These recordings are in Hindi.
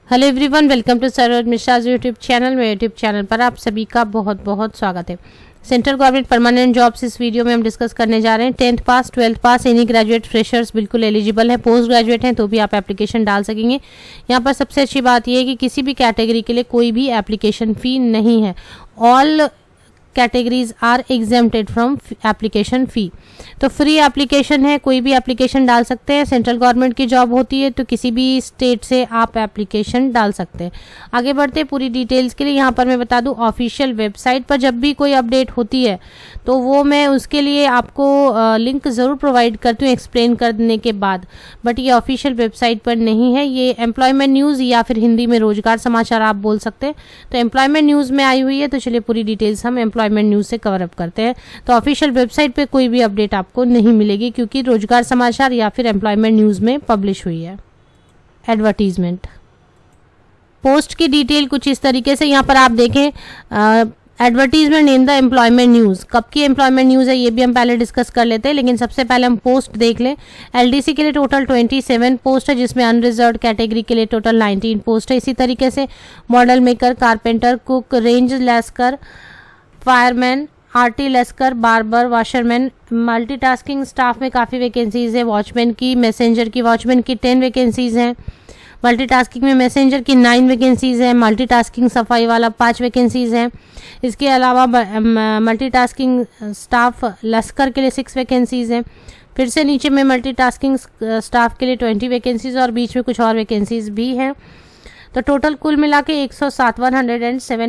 Hello everyone, welcome to Saroj Mishra YouTube channel. मेरे यूट्यूब चैनल पर आप सभी का बहुत बहुत स्वागत है। सेंट्रल गवर्नमेंट परमानेंट जॉब्स इस वीडियो में हम डिस्कस करने जा रहे हैं। 10th pass 12th pass any graduate freshers बिल्कुल एलिजिबल है। पोस्ट ग्रेजुएट हैं तो भी आप एप्लीकेशन डाल सकेंगे। यहाँ पर सबसे अच्छी बात यह है कि किसी भी कैटेगरी के लिए कोई भी एप्लीकेशन फ़ी नहीं है। All categories are exempted from application fee. तो फ्री एप्लीकेशन है, कोई भी एप्लीकेशन डाल सकते हैं। सेंट्रल गवर्नमेंट की जॉब होती है तो किसी भी स्टेट से आप एप्लीकेशन डाल सकते हैं। आगे बढ़ते हैं पूरी डिटेल्स के लिए। यहाँ पर मैं बता दूं, ऑफिशियल वेबसाइट पर जब भी कोई अपडेट होती है तो वो मैं उसके लिए आपको लिंक ज़रूर प्रोवाइड करती हूँ एक्सप्लेन करने के बाद, बट ये ऑफिशियल वेबसाइट पर नहीं है। ये एम्प्लॉयमेंट न्यूज़ या फिर हिंदी में रोजगार समाचार आप बोल सकते हैं। तो एम्प्लॉयमेंट न्यूज़ में आई हुई है, तो चलिए पूरी डिटेल्स हम एम्प्लॉयमेंट न्यूज़ से कवर अप करते हैं। तो ऑफिशियल वेबसाइट पे कोई भी अपडेट आपको नहीं मिलेगी क्योंकि रोजगार समाचार या फिर एम्प्लॉयमेंट न्यूज़ में पब्लिश हुई है। एडवर्टीजमेंट पोस्ट की डिटेल कुछ इस तरीके से यहाँ पर आप देखें। Advertisement in the employment news, कब की एम्प्लॉयमेंट न्यूज़ है ये भी हम पहले डिस्कस कर लेते हैं, लेकिन सबसे पहले हम पोस्ट देख लें। एलडीसी के लिए टोटल 27 पोस्ट है, जिसमें अनरिजर्व्ड कैटेगरी के लिए टोटल 19 पोस्ट है। इसी तरीके से model maker, carpenter, cook, range lascar, fireman, arty lascar, barber, washerman, multitasking staff में काफ़ी वैकेंसीज है। वॉचमैन की, मैसेंजर की, वॉचमैन की 10 वैकेंसीज हैं। मल्टीटास्किंग में मैसेंजर की 9 वैकेंसीज हैं। मल्टीटास्किंग सफाई वाला 5 वैकेंसीज हैं। इसके अलावा मल्टीटास्किंग स्टाफ लश्कर के लिए 6 वैकेंसीज हैं। फिर से नीचे में मल्टीटास्किंग स्टाफ के लिए 20 वैकेंसीज और बीच में कुछ और वैकेंसीज भी हैं। तो टोटल कुल मिला के 107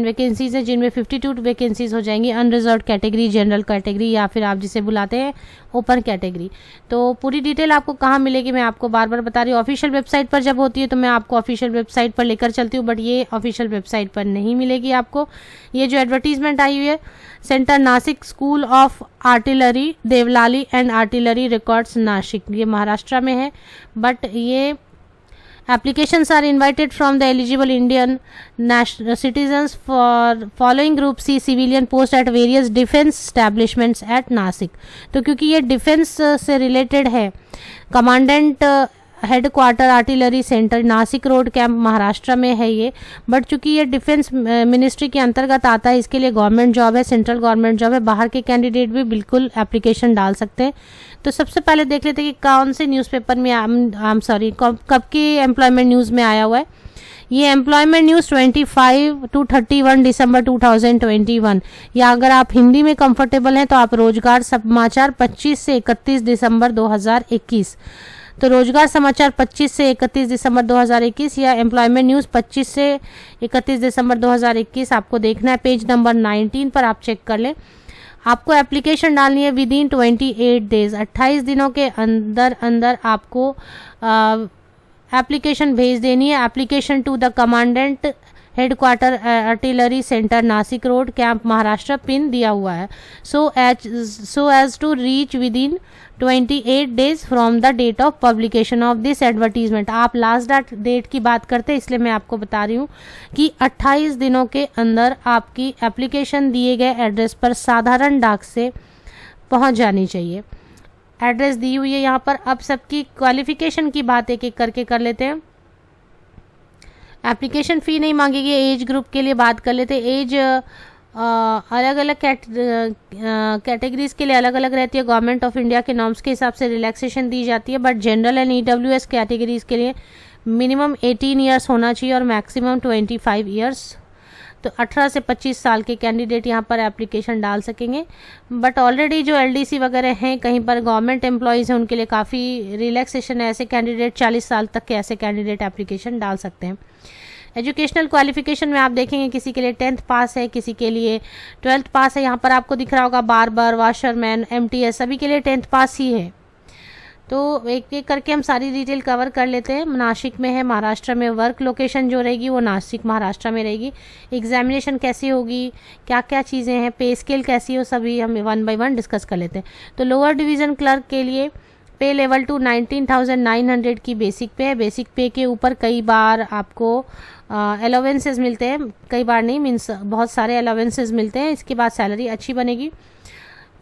वैकेंसीज हैं, जिनमें 52 वैकेंसीज हो जाएंगी अनरिजर्व्ड कैटेगरी, जनरल कैटेगरी या फिर आप जिसे बुलाते हैं ओपन कैटेगरी। तो पूरी डिटेल आपको कहाँ मिलेगी मैं आपको बार बार बता रही हूँ। ऑफिशियल वेबसाइट पर जब होती है तो मैं आपको ऑफिशियल वेबसाइट पर लेकर चलती हूँ, बट ये ऑफिशियल वेबसाइट पर नहीं मिलेगी आपको। ये जो एडवर्टीजमेंट आई हुई है, centre Nashik school of artillery, Devlali and artillery records Nashik, ये महाराष्ट्र में है। बट ये applications are invited from the eligible Indian national citizens for following group C civilian post at various defense establishments at Nashik. तो क्योंकि ये डिफेंस से रिलेटेड है, commandant head quarter artillery centre Nashik road camp Maharashtra में है ये, बट चूंकि ये डिफेंस मिनिस्ट्री के अंतर्गत आता है, इसके लिए गवर्नमेंट जॉब है, सेंट्रल गवर्नमेंट जॉब है। बाहर के कैंडिडेट भी बिल्कुल एप्लीकेशन डाल सकते हैं। तो सबसे पहले देख लेते हैं कि कौन से न्यूज़पेपर में कब की एम्प्लॉयमेंट न्यूज़ में आया हुआ है। ये एम्प्लॉयमेंट न्यूज़ 25 to 31 दिसंबर 2021, या अगर आप हिंदी में कंफर्टेबल हैं तो आप रोजगार समाचार 25 से 31 दिसंबर 2021। तो रोजगार समाचार 25 से 31 दिसंबर 2021 या एम्प्लॉयमेंट न्यूज़ 25 से 31 दिसंबर 2021 आपको देखना है। पेज नंबर 19 पर आप चेक कर लें। आपको एप्लीकेशन डालनी है विद इन 28 डेज, 28 दिनों के अंदर अंदर आपको एप्लीकेशन भेज देनी है। Application to the commandant headquarter artillery centre Nashik road camp Maharashtra, pin दिया हुआ है। So as to reach within 28 days from the date of publication of this advertisement. आप लास्ट डेट की बात करते हैं, इसलिए मैं आपको बता रही हूँ कि 28 दिनों के अंदर आपकी एप्लीकेशन दिए गए एड्रेस पर साधारण डाक से पहुँच जानी चाहिए। एड्रेस दी हुई है यहाँ पर। अब सबकी क्वालिफिकेशन की बात एक एक करके कर लेते हैं। एप्लीकेशन फ़ी नहीं मांगेगी। एज ग्रुप के लिए बात कर लेते हैं। एज अलग अलग कैटेगरीज के लिए अलग अलग रहती है। गवर्नमेंट ऑफ इंडिया के नॉर्म्स के हिसाब से रिलैक्सेशन दी जाती है, but general and EWS categories के लिए मिनिमम 18 ईयर्स होना चाहिए और मैक्सिमम 25 ईयर्स। तो 18 से 25 साल के कैंडिडेट यहाँ पर एप्लीकेशन डाल सकेंगे। बट ऑलरेडी जो एलडीसी वगैरह हैं, कहीं पर गवर्नमेंट एम्प्लॉयज़ हैं, उनके लिए काफ़ी रिलैक्सेशन है। ऐसे कैंडिडेट 40 साल तक के ऐसे कैंडिडेट एप्लीकेशन डाल सकते हैं। एजुकेशनल क्वालिफिकेशन में आप देखेंगे किसी के लिए 10th पास है, किसी के लिए 12th पास है। यहाँ पर आपको दिख रहा होगा बार्बर, वाशरमैन, एमटीएस, सभी के लिए 10th पास ही है। तो एक एक करके हम सारी डिटेल कवर कर लेते हैं। नासिक में है, महाराष्ट्र में। वर्क लोकेशन जो रहेगी वो नासिक महाराष्ट्र में रहेगी। एग्जामिनेशन कैसी होगी, क्या क्या चीज़ें हैं, पे स्केल कैसी हो, सभी हम 1 by 1 डिस्कस कर लेते हैं। तो लोअर डिवीज़न क्लर्क के लिए पे लेवल टू 19,900 की बेसिक पे है। बेसिक पे के ऊपर कई बार आपको अलाउंसेस मिलते हैं, कई बार नहीं, मीन्स बहुत सारे अलाउंसेस मिलते हैं। इसके बाद सैलरी अच्छी बनेगी।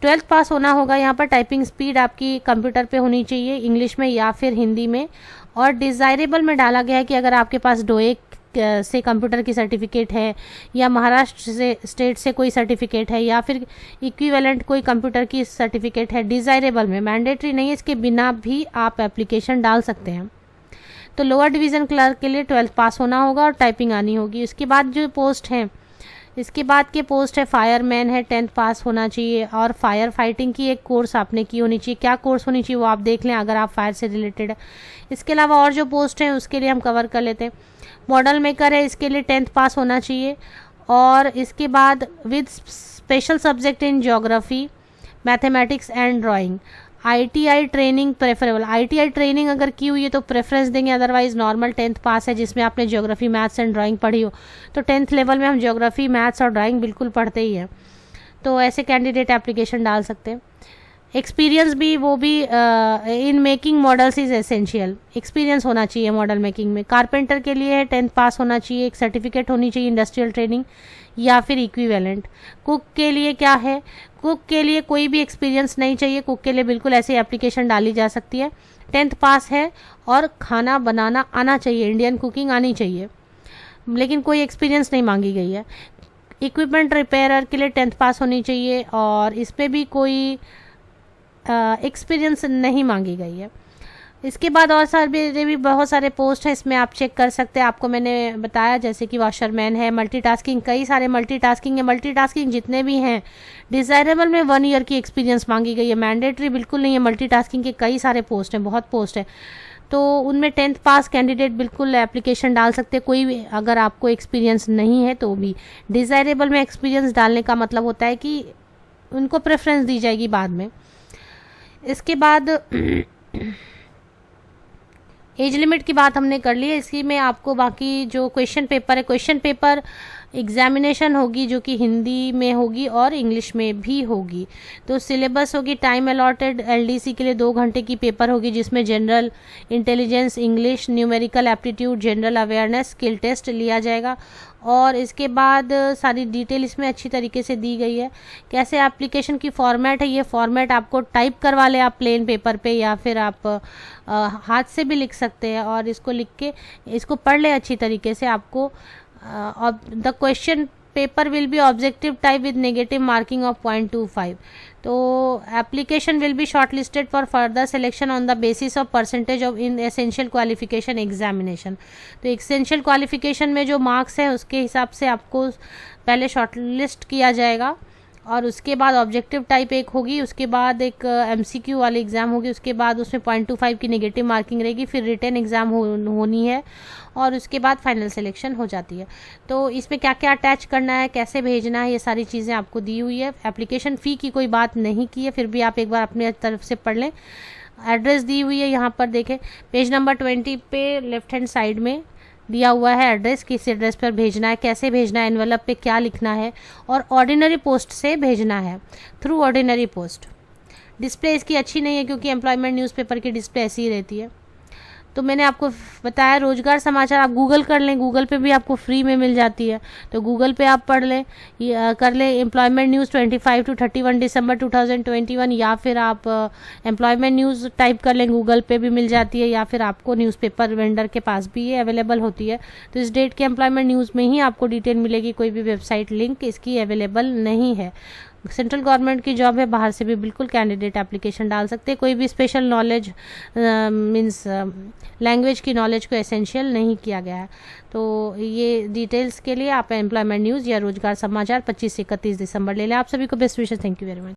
12th पास होना होगा। यहाँ पर टाइपिंग स्पीड आपकी कंप्यूटर पे होनी चाहिए, इंग्लिश में या फिर हिंदी में। और डिज़ायरेबल में डाला गया है कि अगर आपके पास डोए से कंप्यूटर की सर्टिफिकेट है, या महाराष्ट्र से स्टेट से कोई सर्टिफिकेट है, या फिर इक्विवेलेंट कोई कंप्यूटर की सर्टिफिकेट है, डिज़ायरेबल में, मैंडेटरी नहीं है, इसके बिना भी आप एप्लीकेशन डाल सकते हैं। तो लोअर डिवीज़न क्लर्क के लिए 12th पास होना होगा और टाइपिंग आनी होगी। इसके बाद जो पोस्ट हैं, इसके बाद के पोस्ट है फायरमैन है, 10th पास होना चाहिए, और फायर फाइटिंग की एक कोर्स आपने की होनी चाहिए। क्या कोर्स होनी चाहिए वो आप देख लें अगर आप फायर से रिलेटेड है। इसके अलावा और जो पोस्ट हैं उसके लिए हम कवर कर लेते हैं। मॉडल मेकर है, इसके लिए 10th पास होना चाहिए, और इसके बाद with special subject in geography, mathematics and drawing. ITI training preferable, ITI training अगर की हुई है तो प्रेफरेंस देंगे, अदरवाइज नॉर्मल 10th पास है जिसमें आपने ज्योग्राफी, मैथ्स एंड ड्राइंग पढ़ी हो। तो 10th लेवल में हम ज्योग्राफी, मैथ्स और ड्राइंग बिल्कुल पढ़ते ही हैं, तो ऐसे कैंडिडेट एप्लीकेशन डाल सकते हैं। एक्सपीरियंस भी, वो भी in making models is essential, experience होना चाहिए मॉडल मेकिंग में। कारपेंटर के लिए है 10th पास होना चाहिए, एक सर्टिफिकेट होनी चाहिए इंडस्ट्रियल ट्रेनिंग या फिर इक्विवेलेंट। कुक के लिए क्या है, कुक के लिए कोई भी एक्सपीरियंस नहीं चाहिए, कुक के लिए बिल्कुल ऐसी एप्लीकेशन डाली जा सकती है। 10th पास है और खाना बनाना आना चाहिए, इंडियन कुकिंग आनी चाहिए, लेकिन कोई एक्सपीरियंस नहीं मांगी गई है। इक्विपमेंट रिपेयरर के लिए 10th पास होनी चाहिए और इस पर भी कोई एक्सपीरियंस नहीं मांगी गई है। इसके बाद और सारे भी बहुत सारे पोस्ट हैं, इसमें आप चेक कर सकते हैं। आपको मैंने बताया जैसे कि वॉशरमैन है, मल्टीटास्किंग, कई सारे मल्टीटास्किंग है। मल्टीटास्किंग जितने भी हैं, डिज़ायरेबल में 1 ईयर की एक्सपीरियंस मांगी गई है, मैंडेटरी बिल्कुल नहीं है। मल्टीटास्किंग के कई सारे पोस्ट हैं, बहुत पोस्ट है, तो उनमें 10th पास कैंडिडेट बिल्कुल एप्लीकेशन डाल सकते हैं। कोई भी अगर आपको एक्सपीरियंस नहीं है तो भी, डिज़ायरेबल में एक्सपीरियंस डालने का मतलब होता है कि उनको प्रेफरेंस दी जाएगी बाद में। इसके बाद एज लिमिट की बात हमने कर ली है। इसी में आपको बाकी जो क्वेश्चन पेपर है, क्वेश्चन पेपर एग्जामिनेशन होगी जो कि हिंदी में होगी और इंग्लिश में भी होगी। तो सिलेबस होगी टाइम अलॉटेड, LDC के लिए 2 घंटे की पेपर होगी जिसमें general intelligence, English, numerical aptitude, general awareness, skill test लिया जाएगा। और इसके बाद सारी डिटेल इसमें अच्छी तरीके से दी गई है। कैसे एप्लीकेशन की फॉर्मेट है, ये फॉर्मेट आपको टाइप करवा ले आप प्लेन पेपर पे, या फिर आप हाथ से भी लिख सकते हैं, और इसको लिख के इसको पढ़ ले अच्छी तरीके से। आपको the question paper will be objective type with negative marking of 0.25। तो application will be shortlisted for further selection on the basis of percentage of in essential qualification examination. तो एसेंशियल क्वालिफिकेशन में जो मार्क्स है उसके हिसाब से आपको पहले शॉर्टलिस्ट किया जाएगा, और उसके बाद ऑब्जेक्टिव टाइप एक होगी, उसके बाद एक MCQ वाली एग्ज़ाम होगी, उसके बाद उसमें 0.25 की नेगेटिव मार्किंग रहेगी, फिर रिटन एग्ज़ाम होनी है, और उसके बाद फाइनल सिलेक्शन हो जाती है। तो इसमें क्या क्या अटैच करना है, कैसे भेजना है, ये सारी चीज़ें आपको दी हुई है। एप्लीकेशन फ़ी की कोई बात नहीं की है, फिर भी आप एक बार अपने तरफ से पढ़ लें। एड्रेस दी हुई है यहाँ पर देखें, पेज नंबर 20 पे लेफ्ट हैंड साइड में दिया हुआ है एड्रेस, किस एड्रेस पर भेजना है, कैसे भेजना है, एनवेलप पे क्या लिखना है, और ऑर्डिनरी पोस्ट से भेजना है, थ्रू ऑर्डिनरी पोस्ट। डिस्प्ले इसकी अच्छी नहीं है क्योंकि एम्प्लॉयमेंट न्यूज़पेपर की डिस्प्ले ऐसी ही रहती है। तो मैंने आपको बताया रोजगार समाचार, आप गूगल कर लें, गूगल पे भी आपको फ्री में मिल जाती है, तो गूगल पे आप पढ़ लें, कर लें एम्प्लॉयमेंट न्यूज़ 25 to 31 दिसंबर 2021, या फिर आप एम्प्लॉयमेंट न्यूज़ टाइप कर लें, गूगल पे भी मिल जाती है, या फिर आपको न्यूज़पेपर वेंडर के पास भी ये अवेलेबल होती है। तो इस डेट के एम्प्लॉयमेंट न्यूज़ में ही आपको डिटेल मिलेगी, कोई भी वेबसाइट लिंक इसकी अवेलेबल नहीं है। सेंट्रल गवर्नमेंट की जॉब है, बाहर से भी बिल्कुल कैंडिडेट एप्लीकेशन डाल सकते हैं। कोई भी स्पेशल नॉलेज मींस लैंग्वेज की नॉलेज को एसेंशियल नहीं किया गया है। तो ये डिटेल्स के लिए आप एम्प्लॉयमेंट न्यूज़ या रोजगार समाचार 25 से 31 दिसंबर ले लें। आप सभी को best wishes, thank you very much.